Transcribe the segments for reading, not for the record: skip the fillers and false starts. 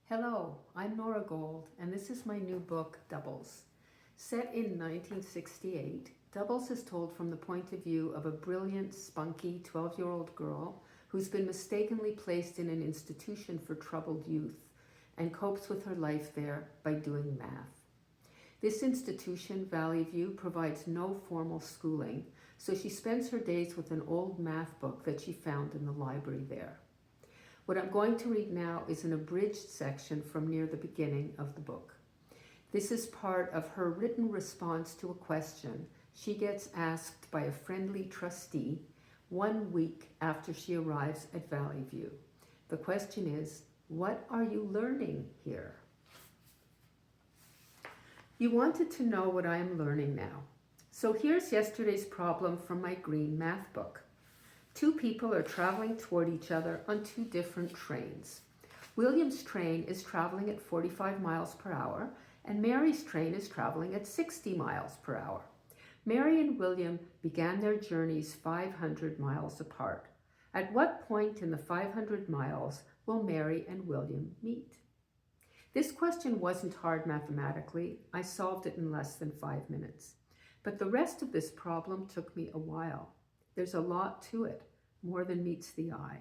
Hello, I'm Nora Gold, and this is my new book, Doubles. Set in 1968, Doubles is told from the point of view of a brilliant, spunky 12-year-old girl who's been mistakenly placed in an institution for troubled youth and copes with her life there by doing math. This institution, Valley View, provides no formal schooling, so she spends her days with an old math book that she found in the library there. What I'm going to read now is an abridged section from near the beginning of the book. This is part of her written response to a question she gets asked by a friendly trustee 1 week after she arrives at Valley View. The question is, what are you learning here? You wanted to know what I am learning now. So here's yesterday's problem from my green math book. Two people are traveling toward each other on two different trains. William's train is traveling at 45 miles per hour, and Mary's train is traveling at 60 miles per hour. Mary and William began their journeys 500 miles apart. At what point in the 500 miles will Mary and William meet? This question wasn't hard mathematically. I solved it in less than 5 minutes. But the rest of this problem took me a while. There's a lot to it, more than meets the eye.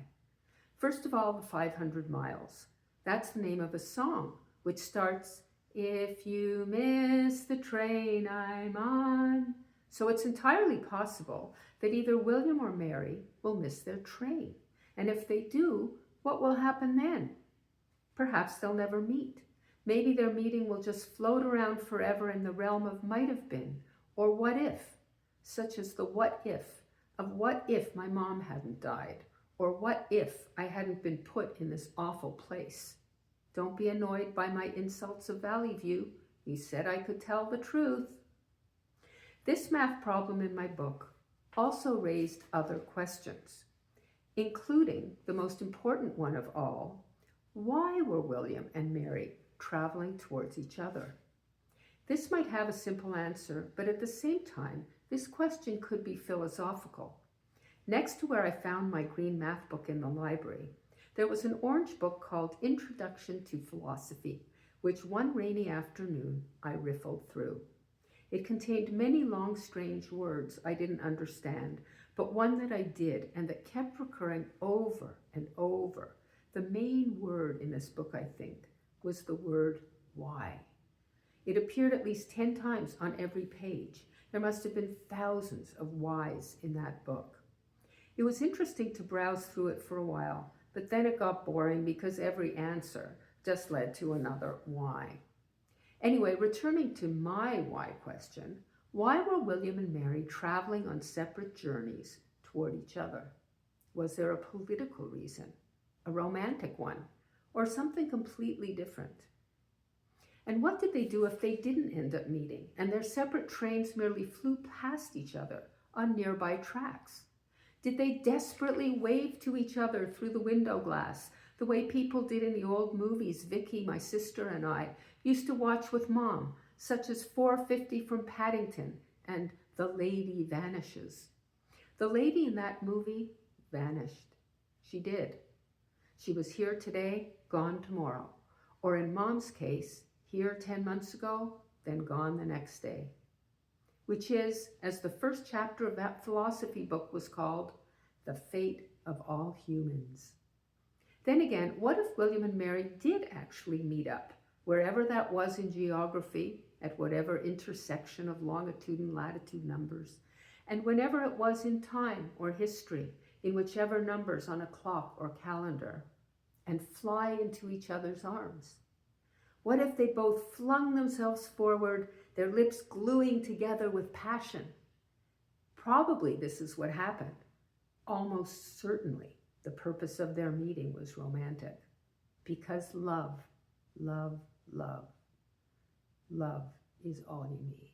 First of all, the 500 miles. That's the name of a song, which starts, "If you miss the train I'm on." So it's entirely possible that either William or Mary will miss their train. And if they do, what will happen then? Perhaps they'll never meet. Maybe their meeting will just float around forever in the realm of might have been, or what if, such as the what if of what if my mom hadn't died, or what if I hadn't been put in this awful place. Don't be annoyed by my insults of Valley View. You said I could tell the truth. This math problem in my book also raised other questions, including the most important one of all: why were William and Mary traveling towards each other? This might have a simple answer, but at the same time, this question could be philosophical. Next to where I found my green math book in the library, there was an orange book called Introduction to Philosophy, which one rainy afternoon I riffled through. It contained many long, strange words I didn't understand, but one that I did and that kept recurring over and over. The main word in this book, I think, was the word why. It appeared at least 10 times on every page. There must have been thousands of whys in that book. It was interesting to browse through it for a while, but then it got boring because every answer just led to another why. Anyway, returning to my why question, why were William and Mary traveling on separate journeys toward each other? Was there a political reason, a romantic one, or something completely different? And what did they do if they didn't end up meeting and their separate trains merely flew past each other on nearby tracks? Did they desperately wave to each other through the window glass, the way people did in the old movies Vicky, my sister, and I used to watch with Mom, such as 450 from Paddington and The Lady Vanishes? The lady in that movie vanished. She did. She was here today, gone tomorrow. Or in Mom's case, here 10 months ago, then gone the next day. Which is, as the first chapter of that philosophy book was called, the fate of all humans. Then again, what if William and Mary did actually meet up, wherever that was in geography, at whatever intersection of longitude and latitude numbers, and whenever it was in time or history, in whichever numbers on a clock or calendar, and fly into each other's arms? What if they both flung themselves forward, their lips gluing together with passion? Probably this is what happened. Almost certainly the purpose of their meeting was romantic. Because love, love, love, love is all you need.